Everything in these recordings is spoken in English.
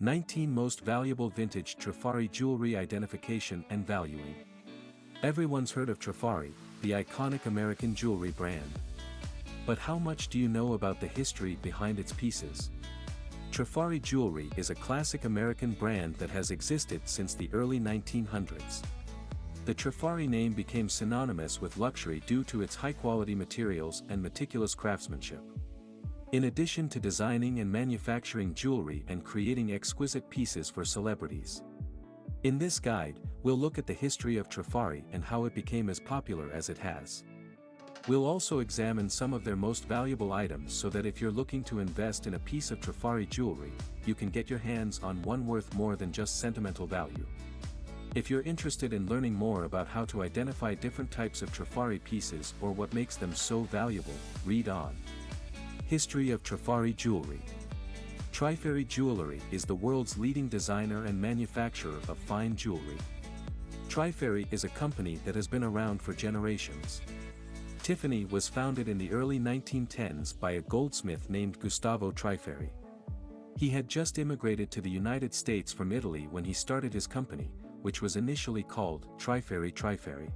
19 Most Valuable Vintage Trifari Jewelry Identification and Valuing. Everyone's heard of Trifari, the iconic American jewelry brand. But how much do you know about the history behind its pieces? Trifari Jewelry is a classic American brand that has existed since the early 1900s. The Trifari name became synonymous with luxury due to its high-quality materials and meticulous craftsmanship. In addition to designing and manufacturing jewelry and creating exquisite pieces for celebrities. In this guide, we'll look at the history of Trifari and how it became as popular as it has. We'll also examine some of their most valuable items so that if you're looking to invest in a piece of Trifari jewelry, you can get your hands on one worth more than just sentimental value. If you're interested in learning more about how to identify different types of Trifari pieces or what makes them so valuable, read on. History of Trifari Jewelry. Trifari Jewelry is the world's leading designer and manufacturer of fine jewelry. Trifari is a company that has been around for generations. Tiffany was founded in the early 1910s by a goldsmith named Gustavo Trifari. He had just immigrated to the United States from Italy when he started his company, which was initially called Trifari.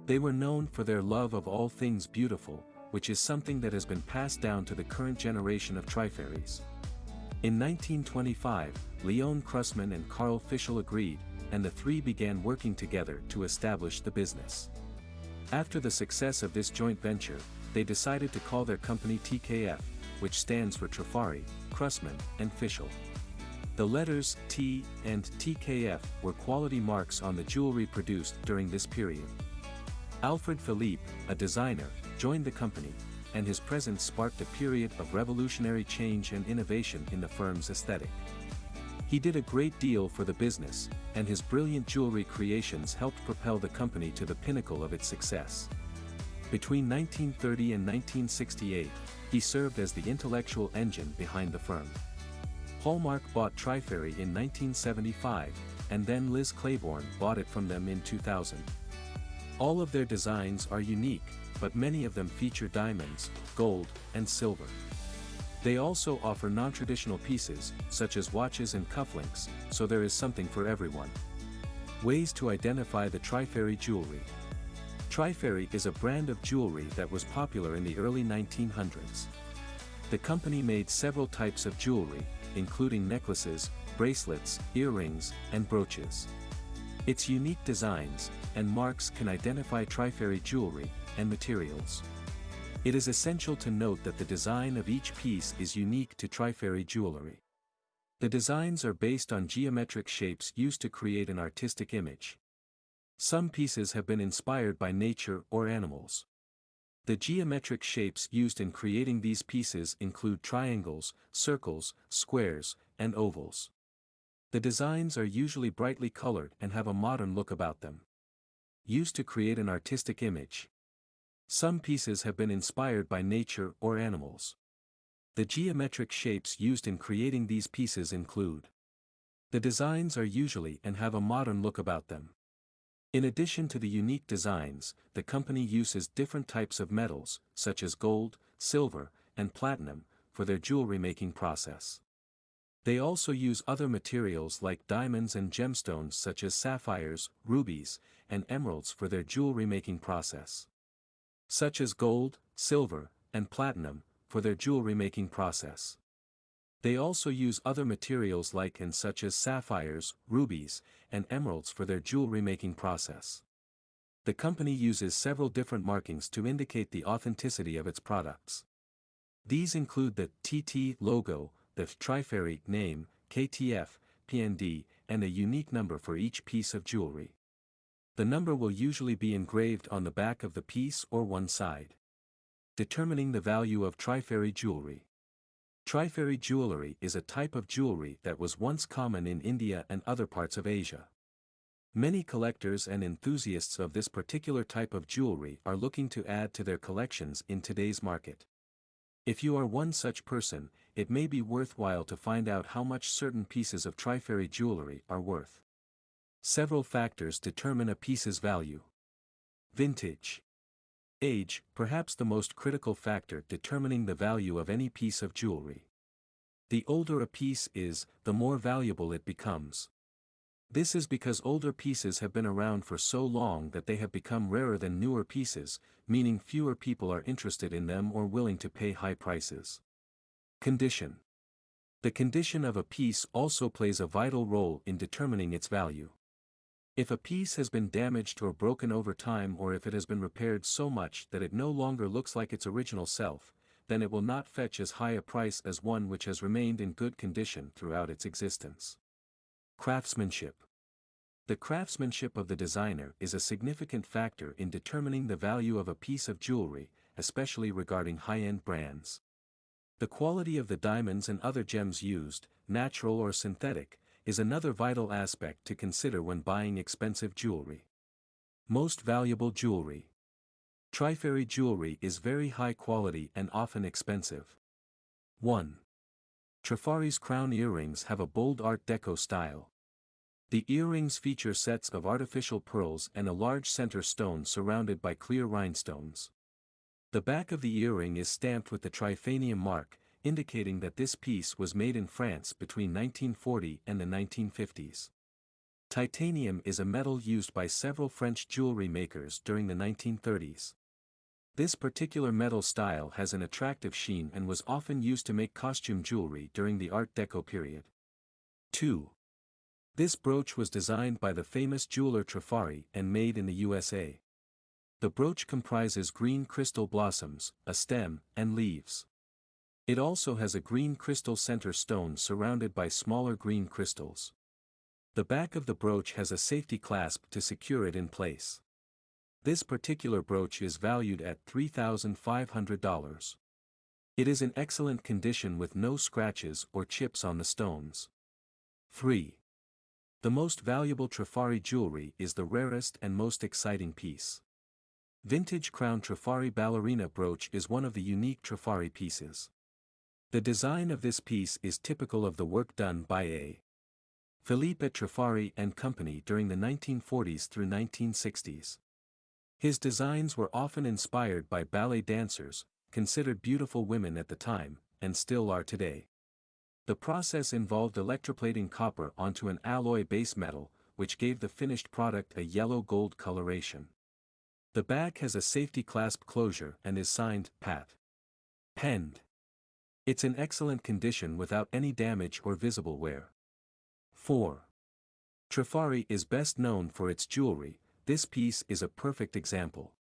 They were known for their love of all things beautiful, which is something that has been passed down to the current generation of Trifaris. In 1925, Leon Krusman and Carl Fischel agreed, and the three began working together to establish the business. After the success of this joint venture, they decided to call their company TKF, which stands for Trifari, Krusman, and Fischel. The letters T and TKF were quality marks on the jewelry produced during this period. Alfred Philippe, a designer, joined the company, and his presence sparked a period of revolutionary change and innovation in the firm's aesthetic. He did a great deal for the business, and his brilliant jewelry creations helped propel the company to the pinnacle of its success. Between 1930 and 1968, he served as the intellectual engine behind the firm. Hallmark bought Trifari in 1975, and then Liz Claiborne bought it from them in 2000. All of their designs are unique, but many of them feature diamonds, gold, and silver. They also offer non-traditional pieces, such as watches and cufflinks, so there is something for everyone. Ways to identify the Trifari jewelry. Trifari is a brand of jewelry that was popular in the early 1900s. The company made several types of jewelry, including necklaces, bracelets, earrings, and brooches. Its unique designs and marks can identify Trifari jewelry and materials. It is essential to note that the design of each piece is unique to Trifari jewelry. The designs are based on geometric shapes used to create an artistic image. Some pieces have been inspired by nature or animals. The geometric shapes used in creating these pieces include triangles, circles, squares, and ovals. The designs are usually brightly colored and have a modern look about them. Used to create an artistic image. Some pieces have been inspired by nature or animals. The geometric shapes used in creating these pieces include. The designs are usually and have a modern look about them. In addition to the unique designs, the company uses different types of metals, such as gold, silver, and platinum, for their jewelry making process. They also use other materials like diamonds and gemstones such as sapphires, rubies, and emeralds for their jewelry making process. Such as gold, silver, and platinum, for their jewelry making process. They also use other materials like and such as sapphires, rubies, and emeralds for their jewelry making process. The company uses several different markings to indicate the authenticity of its products. These include the TT logo, the Trifari name, KTF, PND, and a unique number for each piece of jewelry. The number will usually be engraved on the back of the piece or one side. Determining the value of Trifari jewelry. Trifari jewelry is a type of jewelry that was once common in India and other parts of Asia. Many collectors and enthusiasts of this particular type of jewelry are looking to add to their collections in today's market. If you are one such person, it may be worthwhile to find out how much certain pieces of Trifari jewelry are worth. Several factors determine a piece's value. Vintage. Age, perhaps the most critical factor determining the value of any piece of jewelry. The older a piece is, the more valuable it becomes. This is because older pieces have been around for so long that they have become rarer than newer pieces, meaning fewer people are interested in them or willing to pay high prices. Condition. The condition of a piece also plays a vital role in determining its value. If a piece has been damaged or broken over time, or if it has been repaired so much that it no longer looks like its original self, then it will not fetch as high a price as one which has remained in good condition throughout its existence. Craftsmanship. The craftsmanship of the designer is a significant factor in determining the value of a piece of jewelry, especially regarding high-end brands. The quality of the diamonds and other gems used, natural or synthetic, is another vital aspect to consider when buying expensive jewelry. Most valuable jewelry. Trifari jewelry is very high quality and often expensive. 1. Trifari's crown earrings have a bold Art Deco style. The earrings feature sets of artificial pearls and a large center stone surrounded by clear rhinestones. The back of the earring is stamped with the Trifanium mark, indicating that this piece was made in France between 1940 and the 1950s. Titanium is a metal used by several French jewelry makers during the 1930s. This particular metal style has an attractive sheen and was often used to make costume jewelry during the Art Deco period. 2. This brooch was designed by the famous jeweler Trifari and made in the USA. The brooch comprises green crystal blossoms, a stem, and leaves. It also has a green crystal center stone surrounded by smaller green crystals. The back of the brooch has a safety clasp to secure it in place. This particular brooch is valued at $3,500. It is in excellent condition with no scratches or chips on the stones. 3. The most valuable Trifari jewelry is the rarest and most exciting piece. Vintage crown Trifari ballerina brooch is one of the unique Trifari pieces. The design of this piece is typical of the work done by A. Philippe Trifari and Company during the 1940s through 1960s. His designs were often inspired by ballet dancers, considered beautiful women at the time, and still are today. The process involved electroplating copper onto an alloy base metal, which gave the finished product a yellow-gold coloration. The back has a safety clasp closure and is signed, Pat. Penned. It's in excellent condition without any damage or visible wear. 4. Trifari is best known for its jewelry. This piece is a perfect example.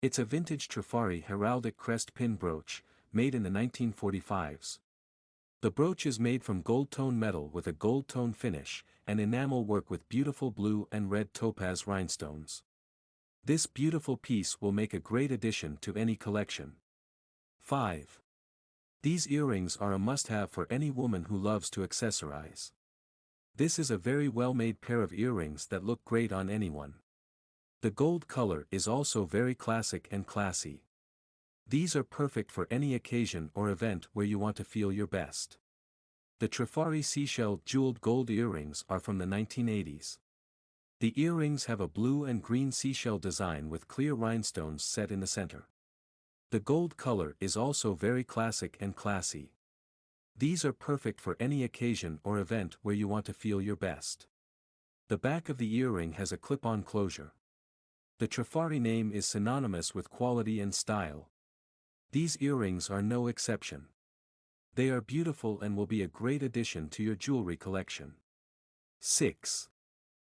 It's a vintage Trifari heraldic crest pin brooch, made in the 1945s. The brooch is made from gold-tone metal with a gold-tone finish, and enamel work with beautiful blue and red topaz rhinestones. This beautiful piece will make a great addition to any collection. 5. These earrings are a must-have for any woman who loves to accessorize. This is a very well-made pair of earrings that look great on anyone. The gold color is also very classic and classy. These are perfect for any occasion or event where you want to feel your best. The Trifari seashell jeweled gold earrings are from the 1980s. The earrings have a blue and green seashell design with clear rhinestones set in the center. The gold color is also very classic and classy. These are perfect for any occasion or event where you want to feel your best. The back of the earring has a clip-on closure. The Trifari name is synonymous with quality and style. These earrings are no exception. They are beautiful and will be a great addition to your jewelry collection. 6.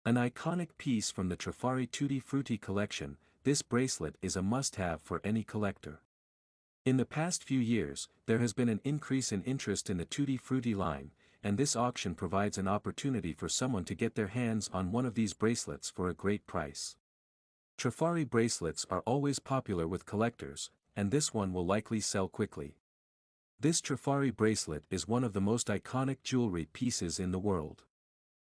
An iconic piece from the Trifari Tutti Frutti collection, this bracelet is a must-have for any collector. In the past few years, there has been an increase in interest in the Tutti Frutti line, and this auction provides an opportunity for someone to get their hands on one of these bracelets for a great price. Trifari bracelets are always popular with collectors, and this one will likely sell quickly. This Trifari bracelet is one of the most iconic jewelry pieces in the world.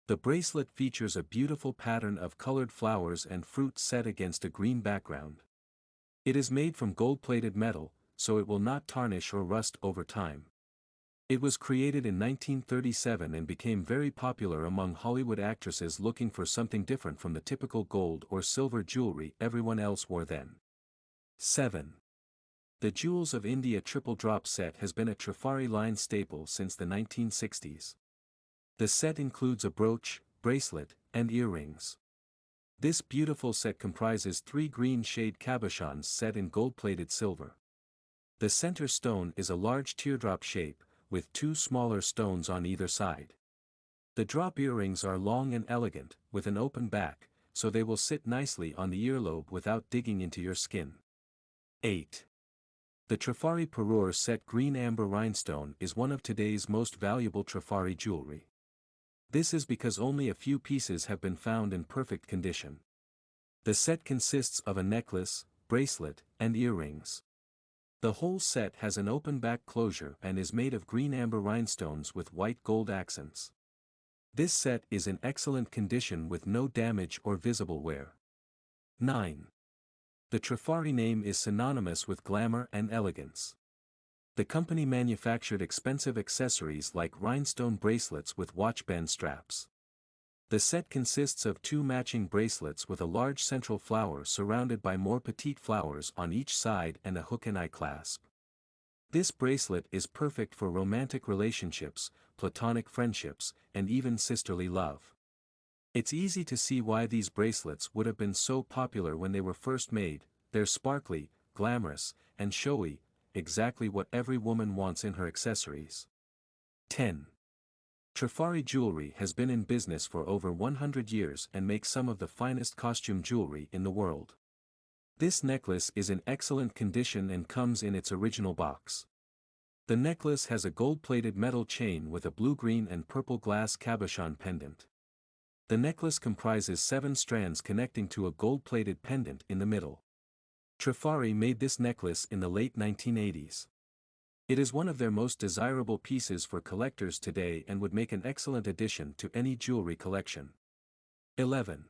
The bracelet features a beautiful pattern of colored flowers and fruit set against a green background. It is made from gold-plated metal, so it will not tarnish or rust over time. It was created in 1937 and became very popular among Hollywood actresses looking for something different from the typical gold or silver jewelry everyone else wore then. 7. The Jewels of India triple drop set has been a Trifari line staple since the 1960s. The set includes a brooch, bracelet, and earrings. This beautiful set comprises 3 green shade cabochons set in gold-plated silver. The center stone is a large teardrop shape, with 2 smaller stones on either side. The drop earrings are long and elegant, with an open back, so they will sit nicely on the earlobe without digging into your skin. 8. The Trifari Parure set green amber rhinestone is one of today's most valuable Trifari jewelry. This is because only a few pieces have been found in perfect condition. The set consists of a necklace, bracelet, and earrings. The whole set has an open back closure and is made of green amber rhinestones with white gold accents. This set is in excellent condition with no damage or visible wear. 9. The Trifari name is synonymous with glamour and elegance. The company manufactured expensive accessories like rhinestone bracelets with watchband straps. The set consists of 2 matching bracelets with a large central flower surrounded by more petite flowers on each side and a hook and eye clasp. This bracelet is perfect for romantic relationships, platonic friendships, and even sisterly love. It's easy to see why these bracelets would have been so popular when they were first made. They're sparkly, glamorous, and showy, exactly what every woman wants in her accessories. 10. Trifari jewelry has been in business for over 100 years and makes some of the finest costume jewelry in the world. This necklace is in excellent condition and comes in its original box. The necklace has a gold-plated metal chain with a blue-green and purple glass cabochon pendant. The necklace comprises 7 strands connecting to a gold-plated pendant in the middle. Trifari made this necklace in the late 1980s. It is one of their most desirable pieces for collectors today and would make an excellent addition to any jewelry collection. 11.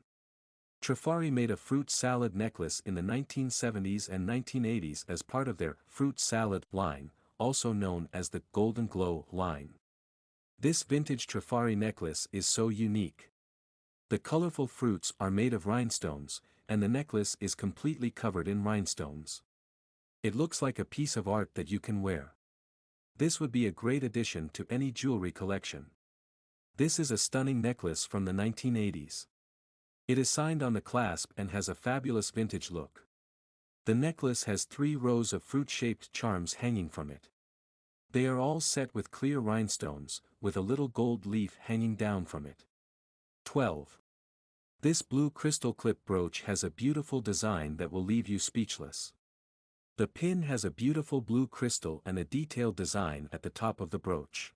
Trifari made a fruit salad necklace in the 1970s and 1980s as part of their fruit salad line, also known as the Golden Glow line. This vintage Trifari necklace is so unique. The colorful fruits are made of rhinestones, and the necklace is completely covered in rhinestones. It looks like a piece of art that you can wear. This would be a great addition to any jewelry collection. This is a stunning necklace from the 1980s. It is signed on the clasp and has a fabulous vintage look. The necklace has 3 rows of fruit-shaped charms hanging from it. They are all set with clear rhinestones, with a little gold leaf hanging down from it. 12. This blue crystal clip brooch has a beautiful design that will leave you speechless. The pin has a beautiful blue crystal and a detailed design at the top of the brooch.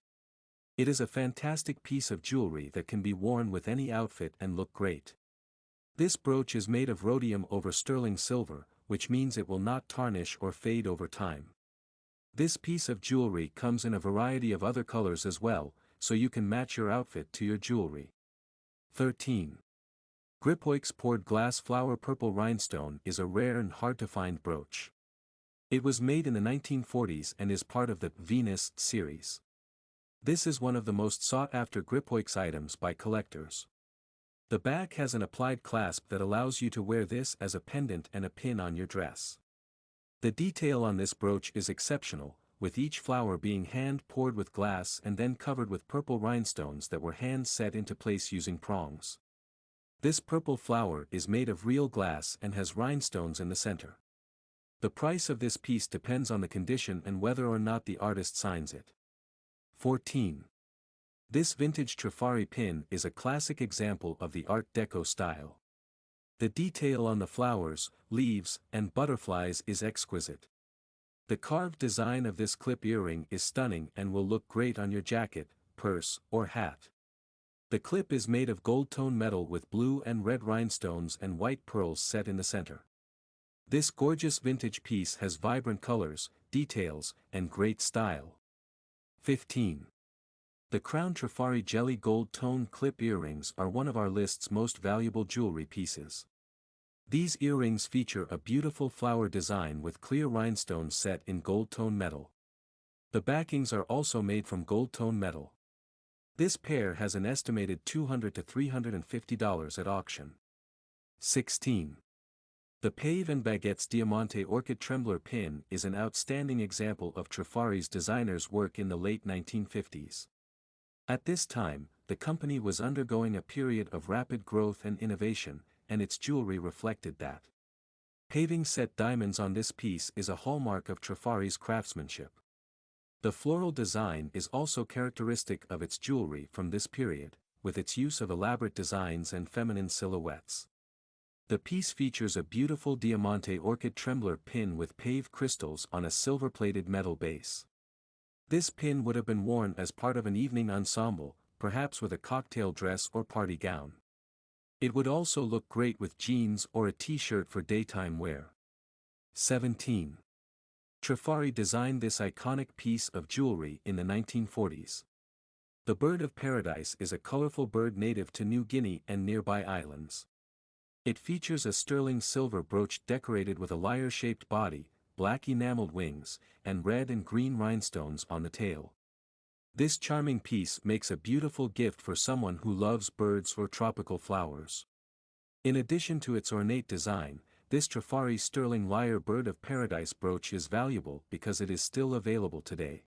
It is a fantastic piece of jewelry that can be worn with any outfit and look great. This brooch is made of rhodium over sterling silver, which means it will not tarnish or fade over time. This piece of jewelry comes in a variety of other colors as well, so you can match your outfit to your jewelry. 13. Gripoix poured glass flower purple rhinestone is a rare and hard-to-find brooch. It was made in the 1940s and is part of the Venus series. This is one of the most sought-after Gripoix items by collectors. The back has an applied clasp that allows you to wear this as a pendant and a pin on your dress. The detail on this brooch is exceptional, with each flower being hand-poured with glass and then covered with purple rhinestones that were hand-set into place using prongs. This purple flower is made of real glass and has rhinestones in the center. The price of this piece depends on the condition and whether or not the artist signs it. 14. This vintage Trifari pin is a classic example of the Art Deco style. The detail on the flowers, leaves, and butterflies is exquisite. The carved design of this clip earring is stunning and will look great on your jacket, purse, or hat. The clip is made of gold-tone metal with blue and red rhinestones and white pearls set in the center. This gorgeous vintage piece has vibrant colors, details, and great style. 15. The Crown Trifari Jelly Gold Tone Clip Earrings are one of our list's most valuable jewelry pieces. These earrings feature a beautiful flower design with clear rhinestones set in gold-tone metal. The backings are also made from gold-tone metal. This pair has an estimated $200 to $350 at auction. 16. The Pave and Baguette's Diamante Orchid Trembler pin is an outstanding example of Trifari's designer's work in the late 1950s. At this time, the company was undergoing a period of rapid growth and innovation, and its jewelry reflected that. Paving set diamonds on this piece is a hallmark of Trifari's craftsmanship. The floral design is also characteristic of its jewelry from this period, with its use of elaborate designs and feminine silhouettes. The piece features a beautiful Diamante Orchid Trembler pin with paved crystals on a silver-plated metal base. This pin would have been worn as part of an evening ensemble, perhaps with a cocktail dress or party gown. It would also look great with jeans or a t-shirt for daytime wear. 17. Trifari designed this iconic piece of jewelry in the 1940s. The bird of paradise is a colorful bird native to New Guinea and nearby islands. It features a sterling silver brooch decorated with a lyre-shaped body, black enameled wings, and red and green rhinestones on the tail. This charming piece makes a beautiful gift for someone who loves birds or tropical flowers. In addition to its ornate design, this Trifari sterling lyre bird of paradise brooch is valuable because it is still available today.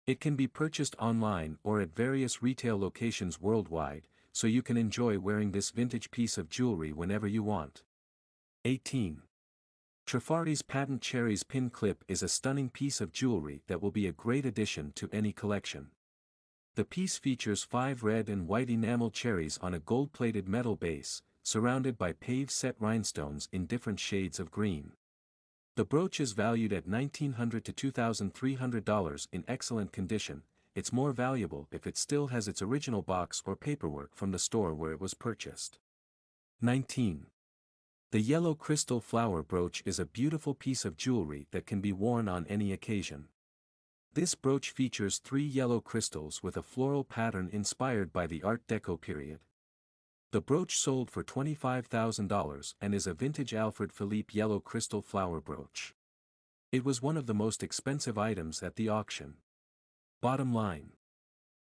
It can be purchased online or at various retail locations worldwide, so you can enjoy wearing this vintage piece of jewelry whenever you want. 18. Trifari's patent cherries pin clip is a stunning piece of jewelry that will be a great addition to any collection. The piece features 5 red and white enamel cherries on a gold-plated metal base, surrounded by paved set rhinestones in different shades of green. The brooch is valued at $1,900 to $2,300 in excellent condition. It's more valuable if it still has its original box or paperwork from the store where it was purchased. 19. The yellow crystal flower brooch is a beautiful piece of jewelry that can be worn on any occasion. This brooch features 3 yellow crystals with a floral pattern inspired by the Art Deco period. The brooch sold for $25,000 and is a vintage Alfred Philippe yellow crystal flower brooch. It was one of the most expensive items at the auction. Bottom line.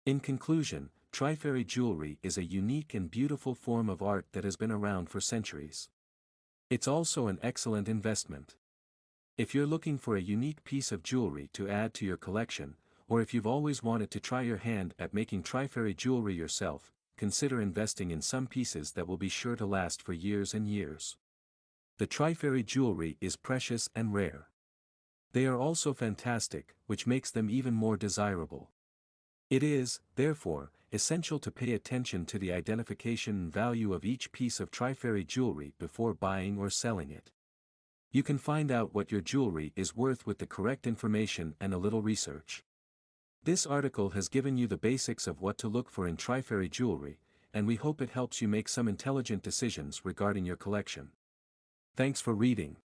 In conclusion, Trifari jewelry is a unique and beautiful form of art that has been around for centuries. It's also an excellent investment. If you're looking for a unique piece of jewelry to add to your collection, or if you've always wanted to try your hand at making Trifari jewelry yourself, consider investing in some pieces that will be sure to last for years and years. The Trifari jewelry is precious and rare. They are also fantastic, which makes them even more desirable. It is, therefore, essential to pay attention to the identification and value of each piece of Trifari jewelry before buying or selling it. You can find out what your jewelry is worth with the correct information and a little research. This article has given you the basics of what to look for in Trifari jewelry, and we hope it helps you make some intelligent decisions regarding your collection. Thanks for reading.